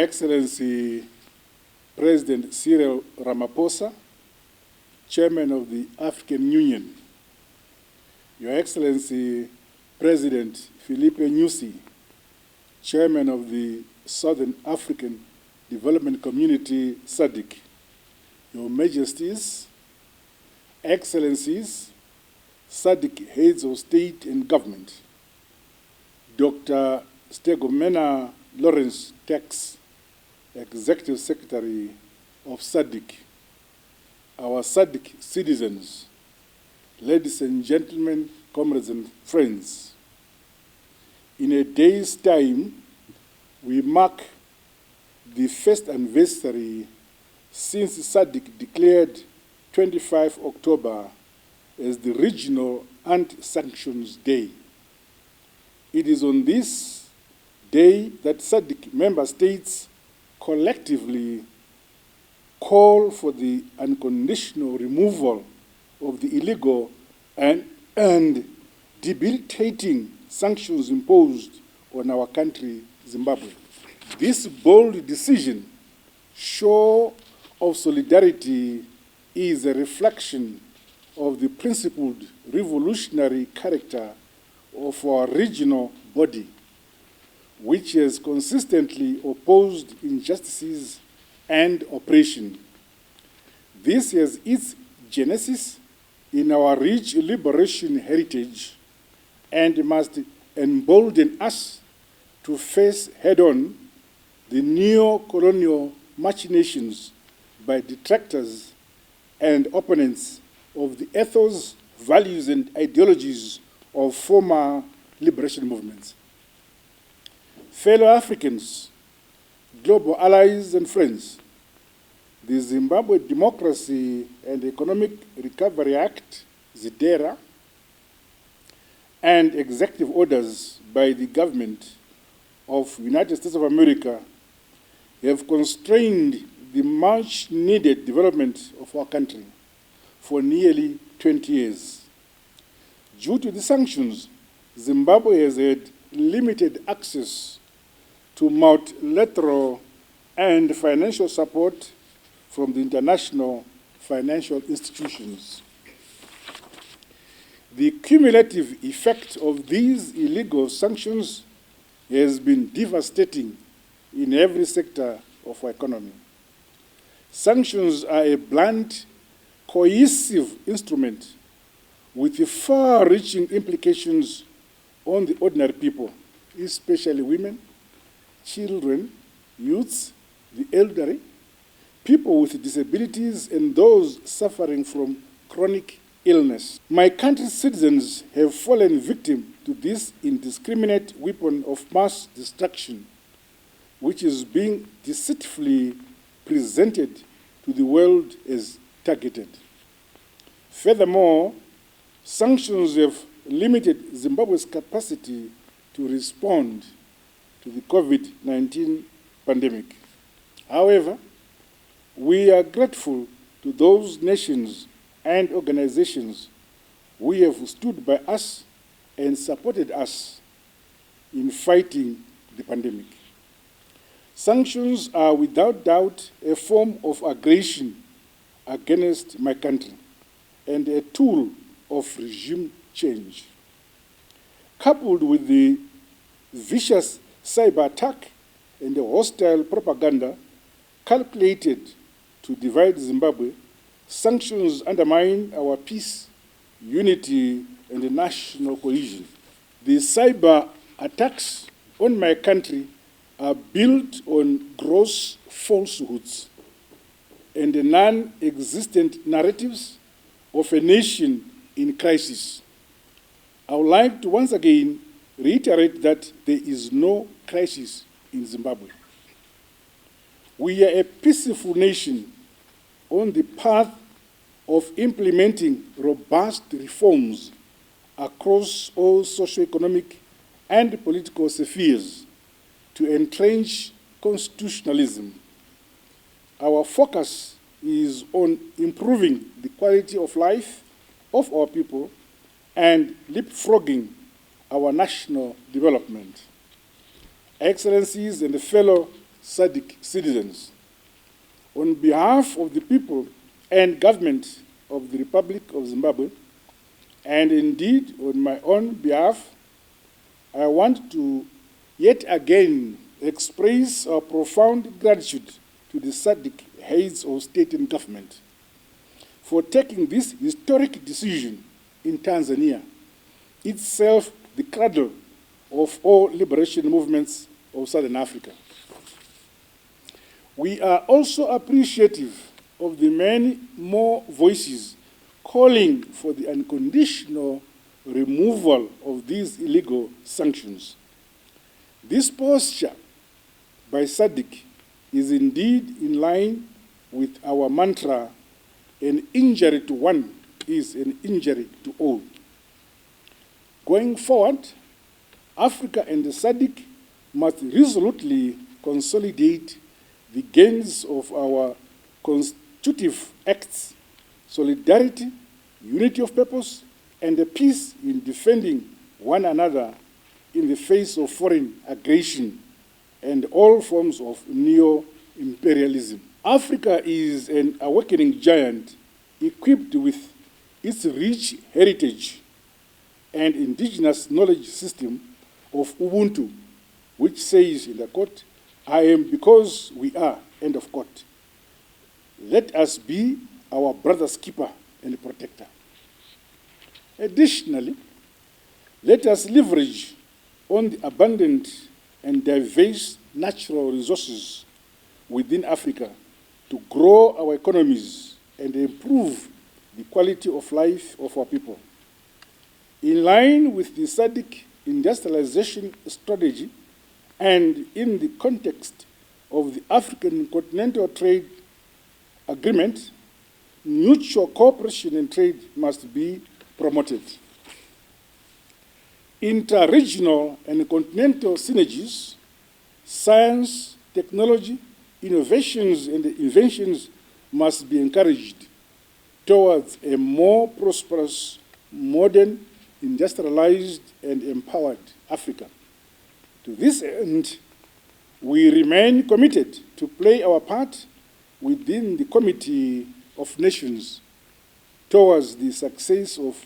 Excellency President Cyril Ramaphosa, Chairman of the African Union, Your Excellency President Philippe Nyusi, Chairman of the Southern African Development Community, SADC, Your Majesties, Excellencies, SADC Heads of State and Government, Dr. Stegomena Lawrence Tax, Executive Secretary of SADC, our SADC citizens, ladies and gentlemen, comrades and friends. In a day's time, we mark the first anniversary since SADC declared 25 October as the Regional Anti-Sanctions Day. It is on this day that SADC member states collectively call for the unconditional removal of the illegal and debilitating sanctions imposed on our country, Zimbabwe. This bold decision, show of solidarity, is a reflection of the principled revolutionary character of our regional body, which has consistently opposed injustices and oppression. This has its genesis in our rich liberation heritage and must embolden us to face head-on the neo-colonial machinations by detractors and opponents of the ethos, values, and ideologies of former liberation movements. Fellow Africans, global allies and friends, the Zimbabwe Democracy and Economic Recovery Act, ZIDERA, and executive orders by the government of the United States of America have constrained the much-needed development of our country for nearly 20 years. Due to the sanctions, Zimbabwe has had limited access to multilateral and financial support from the international financial institutions. The cumulative effect of these illegal sanctions has been devastating in every sector of our economy. Sanctions are a blunt, cohesive instrument with far-reaching implications on the ordinary people, especially women, children, youths, the elderly, people with disabilities, and those suffering from chronic illness. My country's citizens have fallen victim to this indiscriminate weapon of mass destruction, which is being deceitfully presented to the world as targeted. Furthermore, sanctions have limited Zimbabwe's capacity to respond to the COVID-19 pandemic. However, we are grateful to those nations and organizations who have stood by us and supported us in fighting the pandemic. Sanctions are without doubt a form of aggression against my country and a tool of regime change. Coupled with the vicious cyber attack and the hostile propaganda calculated to divide Zimbabwe, sanctions undermine our peace, unity, and national cohesion. The cyber attacks on my country are built on gross falsehoods and the non-existent narratives of a nation in crisis. I would like to once again reiterate that there is no crisis in Zimbabwe. We are a peaceful nation on the path of implementing robust reforms across all socio-economic and political spheres to entrench constitutionalism. Our focus is on improving the quality of life of our people and leapfrogging our national development. Excellencies and fellow SADC citizens. On behalf of the people and government of the Republic of Zimbabwe, and indeed on my own behalf, I want to yet again express our profound gratitude to the SADC heads of state and government for taking this historic decision in Tanzania, itself the cradle of all liberation movements of Southern Africa. We are also appreciative of the many more voices calling for the unconditional removal of these illegal sanctions. This posture by SADC is indeed in line with our mantra, an injury to one is an injury to all. Going forward, Africa and the SADC must resolutely consolidate the gains of our constitutive acts, solidarity, unity of purpose, and a peace in defending one another in the face of foreign aggression and all forms of neo-imperialism. Africa is an awakening giant equipped with its rich heritage and indigenous knowledge system of Ubuntu, which says in the quote, "I am because we are," end of quote. Let us be our brother's keeper and protector. Additionally, let us leverage on the abundant and diverse natural resources within Africa to grow our economies and improve the quality of life of our people. In line with the SADC industrialization strategy and in the context of the African Continental Trade Agreement, mutual cooperation and trade must be promoted. Inter-regional and continental synergies, science, technology, innovations, and inventions must be encouraged towards a more prosperous, modern, industrialized, and empowered Africa. To this end, we remain committed to play our part within the Committee of Nations towards the success of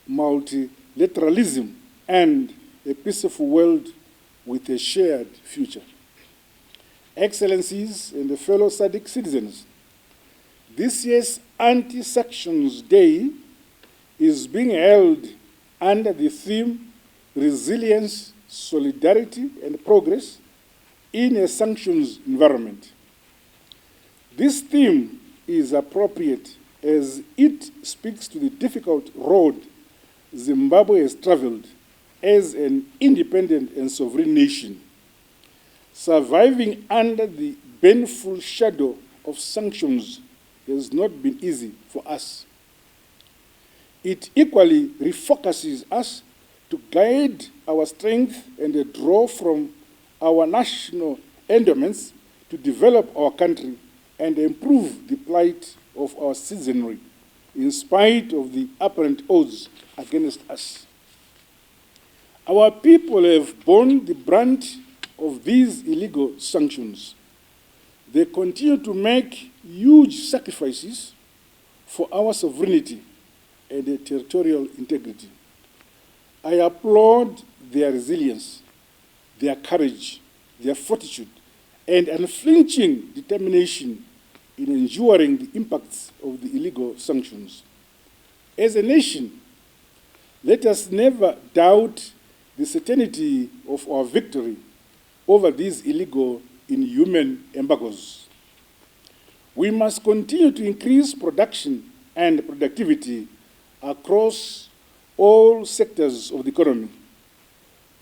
multilateralism and a peaceful world with a shared future. Excellencies and fellow SADC citizens, this year's Anti-Sanctions Day is being held under the theme Resilience, Solidarity, and Progress in a Sanctions Environment. This theme is appropriate as it speaks to the difficult road Zimbabwe has traveled as an independent and sovereign nation, surviving under the baneful shadow of sanctions has not been easy for us. It equally refocuses us to guide our strength and draw from our national endowments to develop our country and improve the plight of our citizenry, in spite of the apparent odds against us. Our people have borne the brunt of these illegal sanctions. They continue to make huge sacrifices for our sovereignty and territorial integrity. I applaud their resilience, their courage, their fortitude, and unflinching determination in enduring the impacts of the illegal sanctions. As a nation, let us never doubt the certainty of our victory over these illegal, inhuman embargoes. We must continue to increase production and productivity across all sectors of the economy.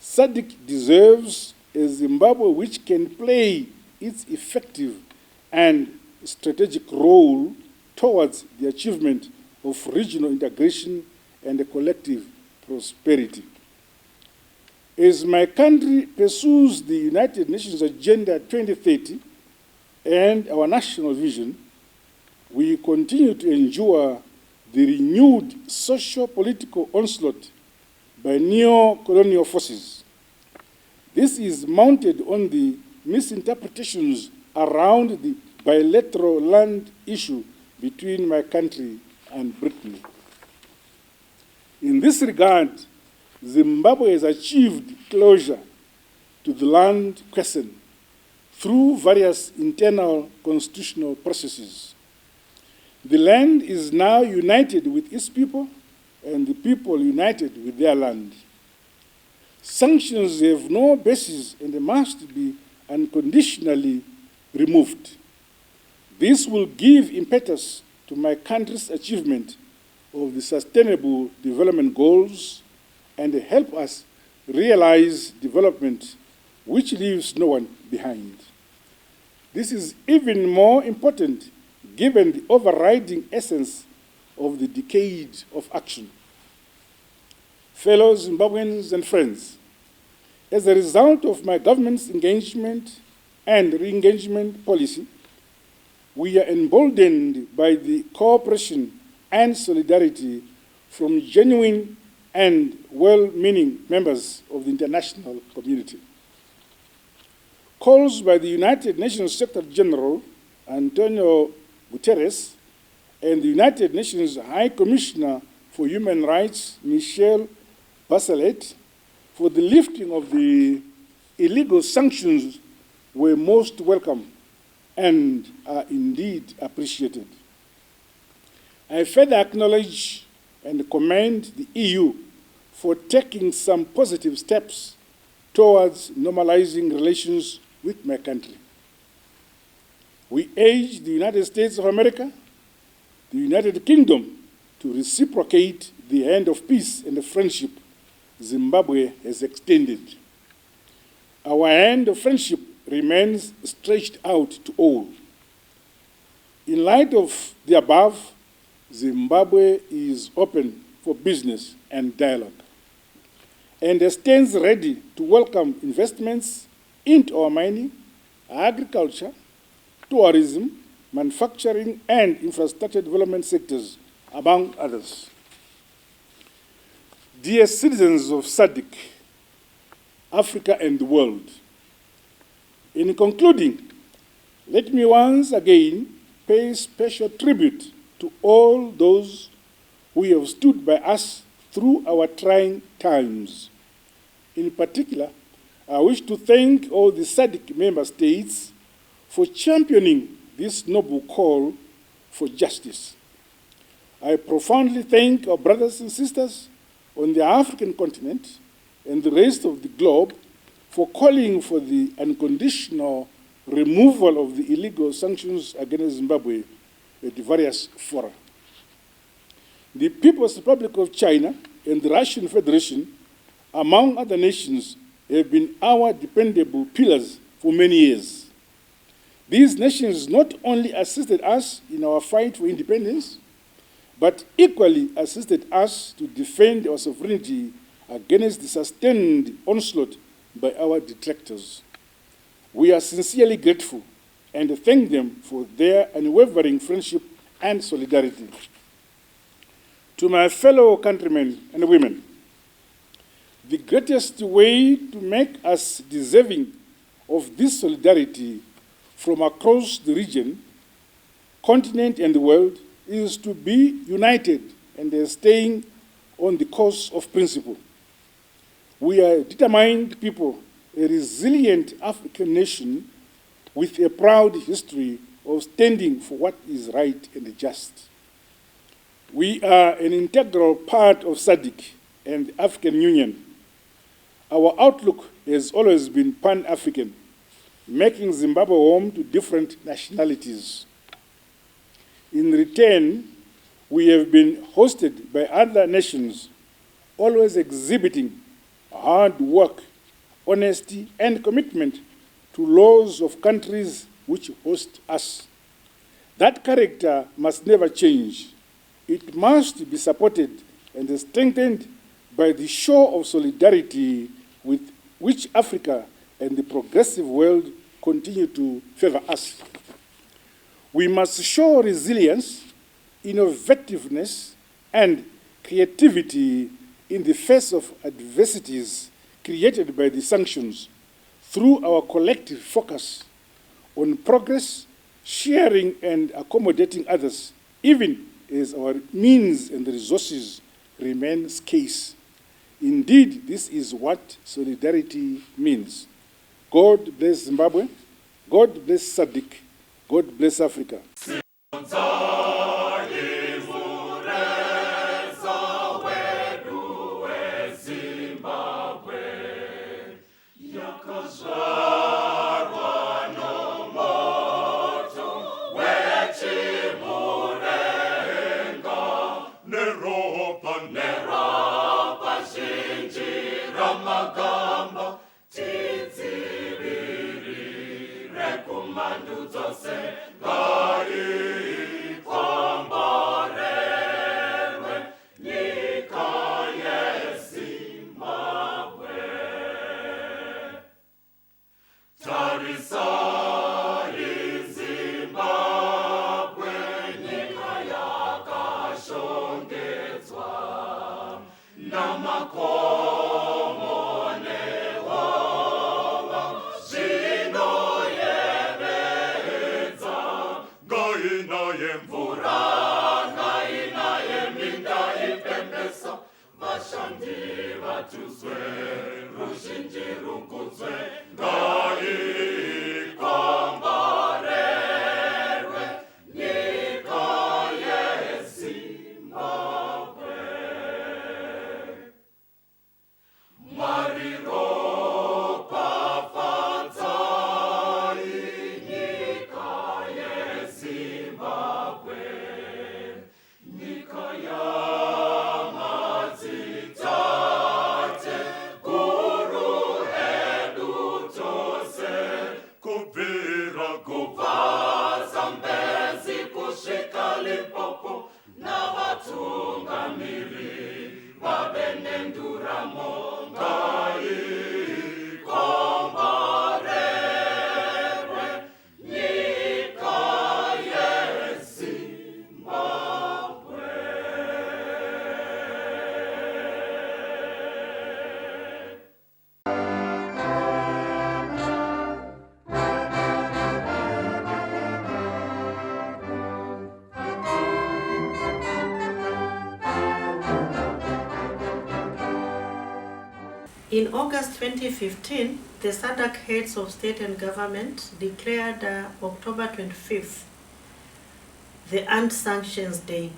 SADC deserves a Zimbabwe which can play its effective and strategic role towards the achievement of regional integration and collective prosperity. As my country pursues the United Nations Agenda 2030 and our national vision, we continue to endure the renewed socio-political onslaught by neo-colonial forces. This is mounted on the misinterpretations around the bilateral land issue between my country and Britain. In this regard, Zimbabwe has achieved closure to the land question through various internal constitutional processes. The land is now united with its people, and the people united with their land. Sanctions have no basis and they must be unconditionally removed. This will give impetus to my country's achievement of the Sustainable Development Goals and help us realize development which leaves no one behind. This is even more important given the overriding essence of the decade of action. Fellow Zimbabweans and friends, as a result of my government's engagement and re-engagement policy, we are emboldened by the cooperation and solidarity from genuine and well-meaning members of the international community. Calls by the United Nations Secretary General Antonio Guterres and the United Nations High Commissioner for Human Rights, Michelle Bachelet, for the lifting of the illegal sanctions were most welcome and are indeed appreciated. I further acknowledge and commend the EU for taking some positive steps towards normalizing relations with my country. We urge the United States of America, the United Kingdom, to reciprocate the hand of peace and friendship Zimbabwe has extended. Our hand of friendship remains stretched out to all. In light of the above, Zimbabwe is open for business and dialogue and stands ready to welcome investments into our mining, agriculture, tourism, manufacturing, and infrastructure development sectors, among others. Dear citizens of SADC, Africa and the world, in concluding, let me once again pay special tribute to all those who have stood by us through our trying times. In particular, I wish to thank all the SADC member states for championing this noble call for justice. I profoundly thank our brothers and sisters on the African continent and the rest of the globe for calling for the unconditional removal of the illegal sanctions against Zimbabwe at various fora. The People's Republic of China and the Russian Federation, among other nations, have been our dependable pillars for many years. These nations not only assisted us in our fight for independence, but equally assisted us to defend our sovereignty against the sustained onslaught by our detractors. We are sincerely grateful and thank them for their unwavering friendship and solidarity. To my fellow countrymen and women, the greatest way to make us deserving of this solidarity from across the region, continent, and the world is to be united and staying on the course of principle. We are a determined people, a resilient African nation with a proud history of standing for what is right and just. We are an integral part of SADC and the African Union. Our outlook has always been Pan-African, making Zimbabwe home to different nationalities. In return, we have been hosted by other nations, always exhibiting hard work, honesty, and commitment to laws of countries which host us. That character must never change. It must be supported and strengthened by the show of solidarity with which Africa and the progressive world continue to favor us. We must show resilience, innovativeness, and creativity in the face of adversities created by the sanctions through our collective focus on progress, sharing and accommodating others, even as our means and resources remain scarce. Indeed, this is what solidarity means. God bless Zimbabwe. God bless SADC. God bless Africa. In August 2015, the SADC heads of state and government declared October 25th the Anti-Sanctions Day.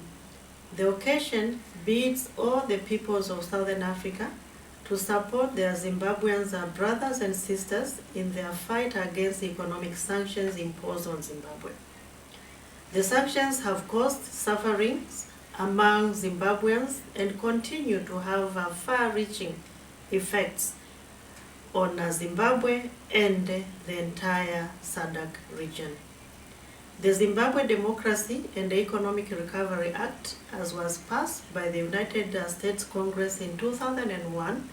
The occasion bids all the peoples of Southern Africa to support their Zimbabwean brothers and sisters in their fight against economic sanctions imposed on Zimbabwe. The sanctions have caused sufferings among Zimbabweans and continue to have far-reaching effects on Zimbabwe and the entire SADC region. The Zimbabwe Democracy and Economic Recovery Act, as was passed by the United States Congress in 2001,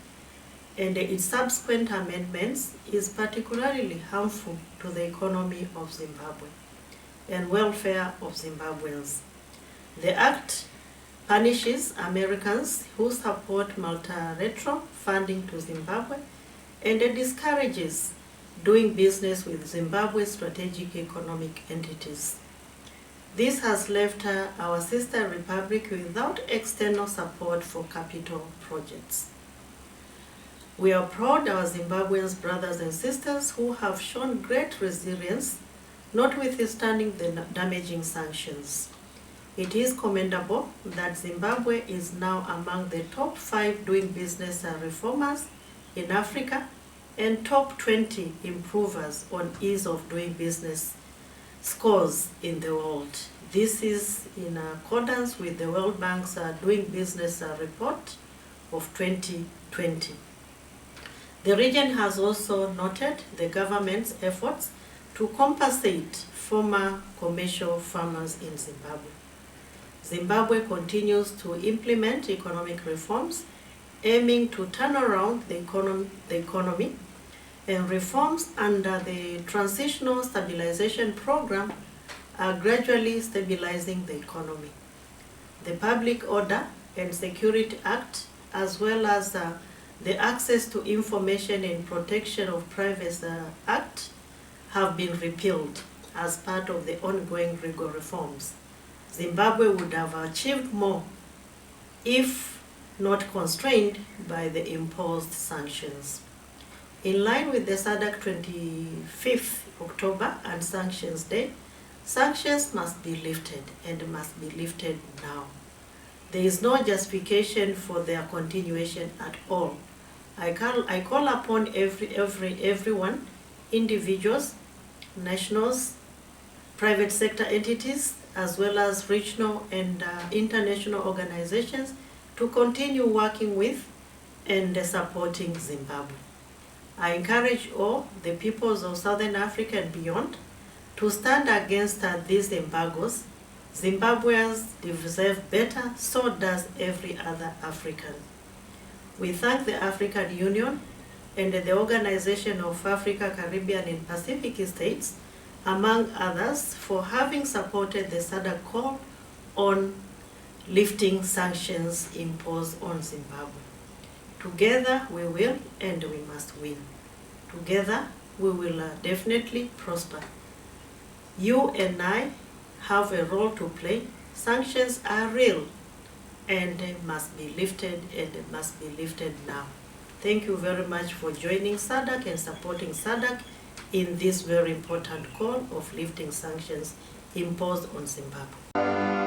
and its subsequent amendments, is particularly harmful to the economy of Zimbabwe and welfare of Zimbabweans. The act punishes Americans who support multilateral funding to Zimbabwe and discourages doing business with Zimbabwe's strategic economic entities. This has left our sister republic without external support for capital projects. We are proud of our Zimbabwean brothers and sisters who have shown great resilience, notwithstanding the damaging sanctions. It is commendable that Zimbabwe is now among the top 5 doing business reformers in Africa and top 20 improvers on ease of doing business scores in the world. This is in accordance with the World Bank's Doing Business report of 2020. The region has also noted the government's efforts to compensate former commercial farmers in Zimbabwe. Zimbabwe continues to implement economic reforms aiming to turn around the economy, and reforms under the Transitional Stabilization Program are gradually stabilizing the economy. The Public Order and Security Act, as well as the Access to Information and Protection of Privacy Act have been repealed as part of the ongoing legal reforms. Zimbabwe would have achieved more if not constrained by the imposed sanctions. In line with the SADC 25th October and Sanctions Day, sanctions must be lifted and must be lifted now. There is no justification for their continuation at all. I call upon everyone, individuals, nationals, private sector entities, as well as regional and international organizations to continue working with and supporting Zimbabwe. I encourage all the peoples of Southern Africa and beyond to stand against these embargoes. Zimbabweans deserve better, so does every other African. We thank the African Union and the Organization of Africa, Caribbean and Pacific States, among others, for having supported the SADC call on lifting sanctions imposed on Zimbabwe. Together we will and we must win. Together we will definitely prosper. You and I have a role to play. Sanctions are real and must be lifted, and must be lifted now. Thank you very much for joining SADC and supporting SADC in this very important call of lifting sanctions imposed on Zimbabwe.